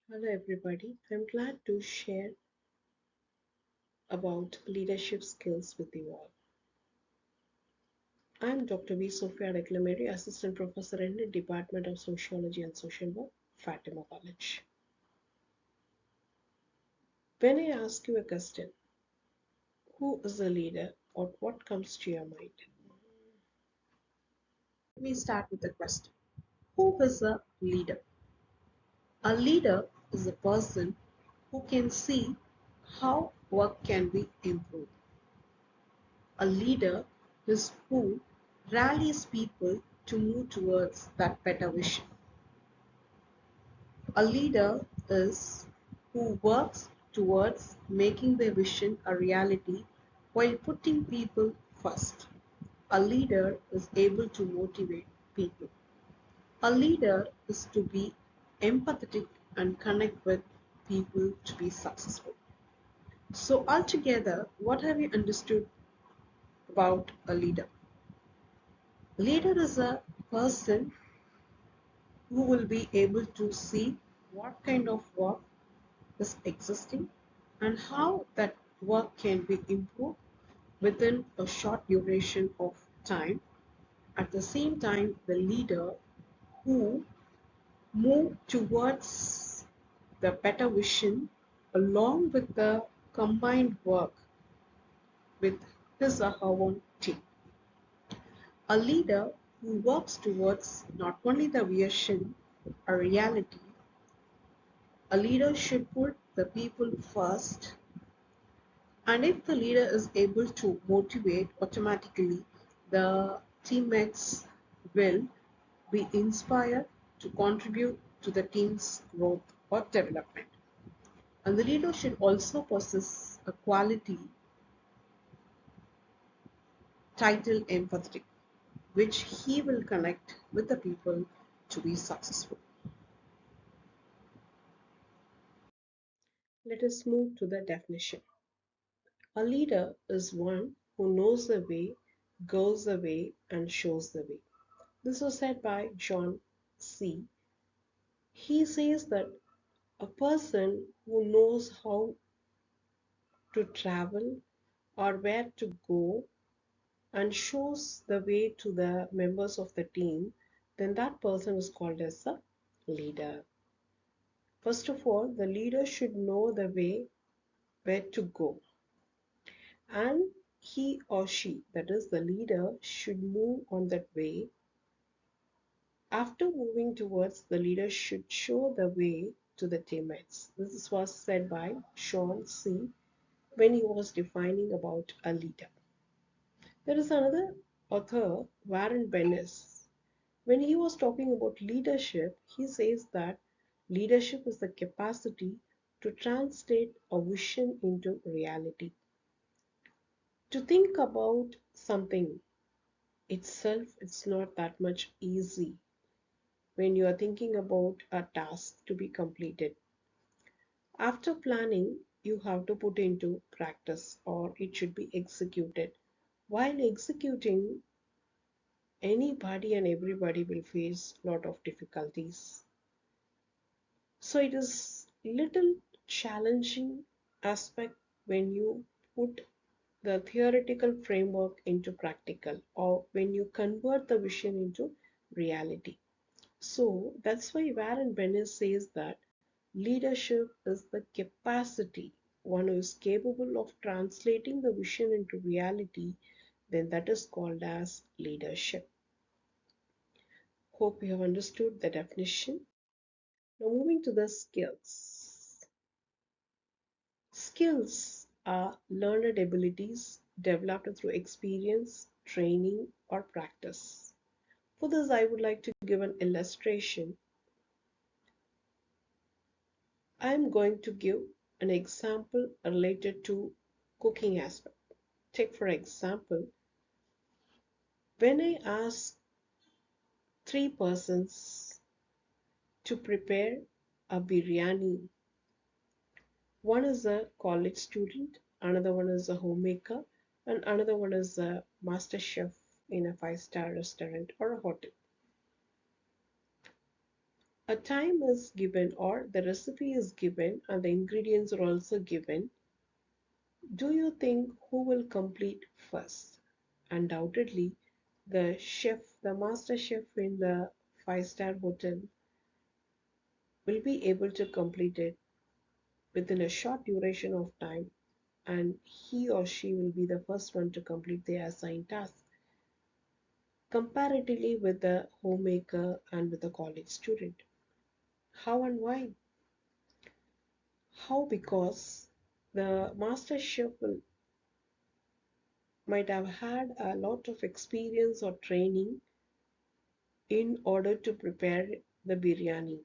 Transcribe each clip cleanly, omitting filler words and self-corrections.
Hello, everybody. I'm glad to share about leadership skills with you all. I'm Dr. V. Sophia Reclamary, Assistant Professor in the Department of Sociology and Social Work, Fatima College. When I ask you a question, who is a leader or what comes to your mind? Let me start with the question. Who is a leader? A leader is a person who can see how work can be improved. A leader is who rallies people to move towards that better vision. A leader is who works towards making their vision a reality while putting people first. A leader is able to motivate people. A leader is to be empathetic and connect with people to be successful. So, altogether, what have you understood about a leader? Leader is a person who will be able to see what kind of work is existing and how that work can be improved within a short duration of time. At the same time, the leader who move towards the better vision along with the combined work with his or her own team. A leader who works towards not only the vision, a reality. A leader should put the people first, and if the leader is able to motivate, automatically the teammates will be inspired to contribute to the team's growth or development. And the leader should also possess a quality titled empathetic, which he will connect with the people to be successful. Let us move to the definition. A leader is one who knows the way, goes the way, and shows the way. This was said by John C. He says that a person who knows how to travel or where to go and shows the way to the members of the team, then that person is called as a leader. First of all, the leader should know the way where to go, and he or she, that is the leader, should move on that way. After moving towards, the leader should show the way to the teammates. This was said by Sean C. when he was defining about a leader. There is another author, Warren Bennis. When he was talking about leadership, he says that leadership is the capacity to translate a vision into reality. To think about something itself, it's not that much easy when you are thinking about a task to be completed. After planning, you have to put into practice or it should be executed. While executing, anybody and everybody will face a lot of difficulties. So it is little challenging aspect when you put the theoretical framework into practical or when you convert the vision into reality. So that's why Warren Bennis says that leadership is the capacity, one who is capable of translating the vision into reality, then that is called as leadership. Hope you have understood the definition. Now moving to the skills. Skills are learned abilities developed through experience, training, or practice. For this, I would like to give an illustration. I am going to give an example related to cooking aspect. Take for example, when I ask three persons to prepare a biryani, one is a college student, another one is a homemaker, and another one is a master chef in a five-star restaurant or a hotel. A time is given or the recipe is given and the ingredients are also given. Do you think who will complete first? Undoubtedly, the chef, the master chef in the five-star hotel will be able to complete it within a short duration of time, and he or she will be the first one to complete the assigned task, comparatively with the homemaker and with the college student. How and why? How? Because the master chef will, might have had a lot of experience or training in order to prepare the biryani,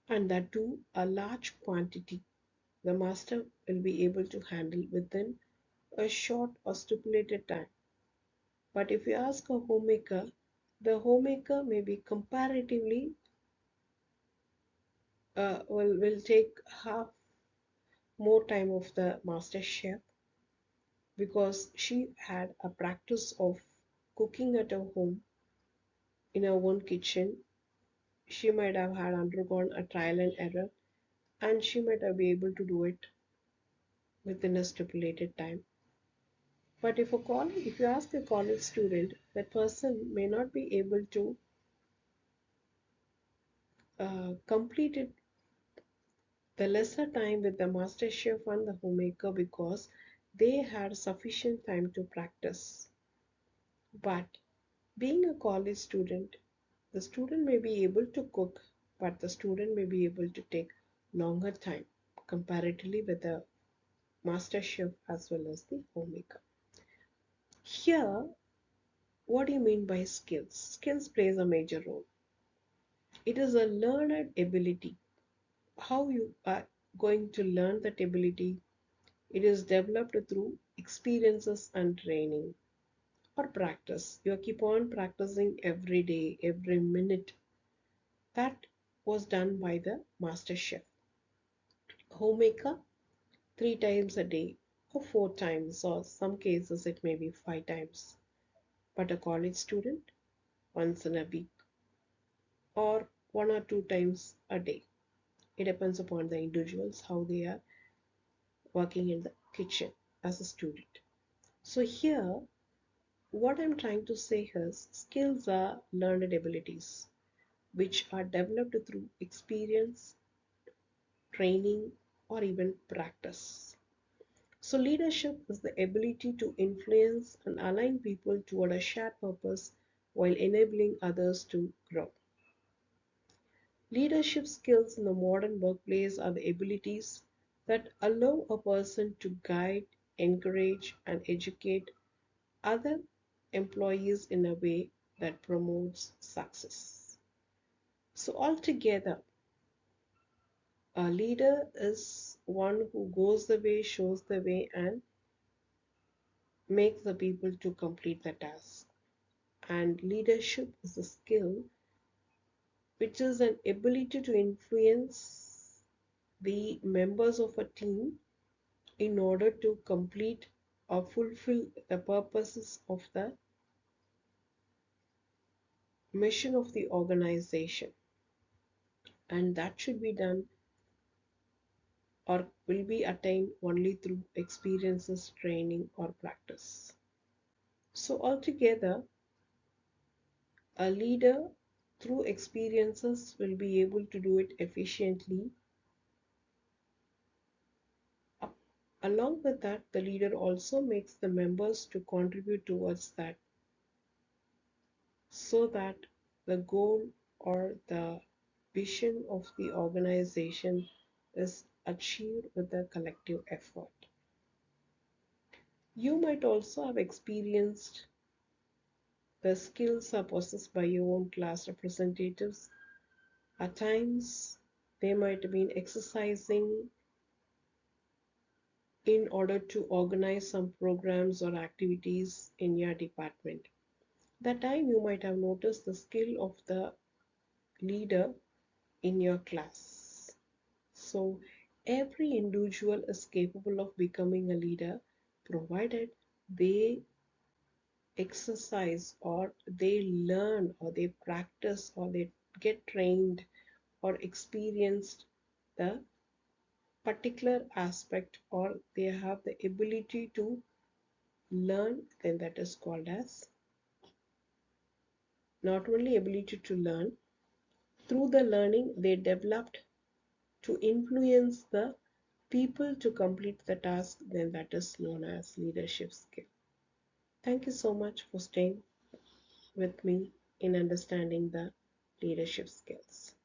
and that too a large quantity. The master will be able to handle within a short or stipulated time. But if you ask a homemaker, the homemaker may be comparatively will take half more time of the master chef because she had a practice of cooking at her home in her own kitchen. She might have had undergone a trial and error, and she might have been able to do it within a stipulated time. But if you ask a college student, that person may not be able to complete it the lesser time with the master chef and the homemaker because they had sufficient time to practice. But being a college student, the student may be able to cook, but the student may be able to take longer time comparatively with the master chef as well as the homemaker. Here, what do you mean by skills? Skills plays a major role. It is a learned ability. How you are going to learn that ability? It is developed through experiences and training or practice. You keep on practicing every day, every minute. That was done by the master chef. Homemaker, 3 times a day, or 4 times, or some cases it may be 5 times. But a college student, once in a week, or 1 or 2 times a day. It depends upon the individuals how they are working in the kitchen as a student. So here what I'm trying to say is skills are learned abilities which are developed through experience, training, or even practice. So, leadership is the ability to influence and align people toward a shared purpose while enabling others to grow. Leadership skills in the modern workplace are the abilities that allow a person to guide, encourage, and educate other employees in a way that promotes success. So, altogether, a leader is one who goes the way, shows the way, and makes the people to complete the task. And leadership is a skill which is an ability to influence the members of a team in order to complete or fulfill the purposes of the mission of the organization. And that should be done or will be attained only through experiences, training, or practice. So, altogether, a leader through experiences will be able to do it efficiently. Along with that, the leader also makes the members to contribute towards that so that the goal or the vision of the organization is achieved with a collective effort. You might also have experienced the skills are possessed by your own class representatives. At times, they might have been exercising in order to organize some programs or activities in your department. That time, you might have noticed the skill of the leader in your class. So, every individual is capable of becoming a leader provided they exercise or they learn or they practice or they get trained or experienced the particular aspect or they have the ability to learn, then that is called as not only ability to learn, through the learning they developed to influence the people to complete the task, then that is known as leadership skill. Thank you so much for staying with me in understanding the leadership skills.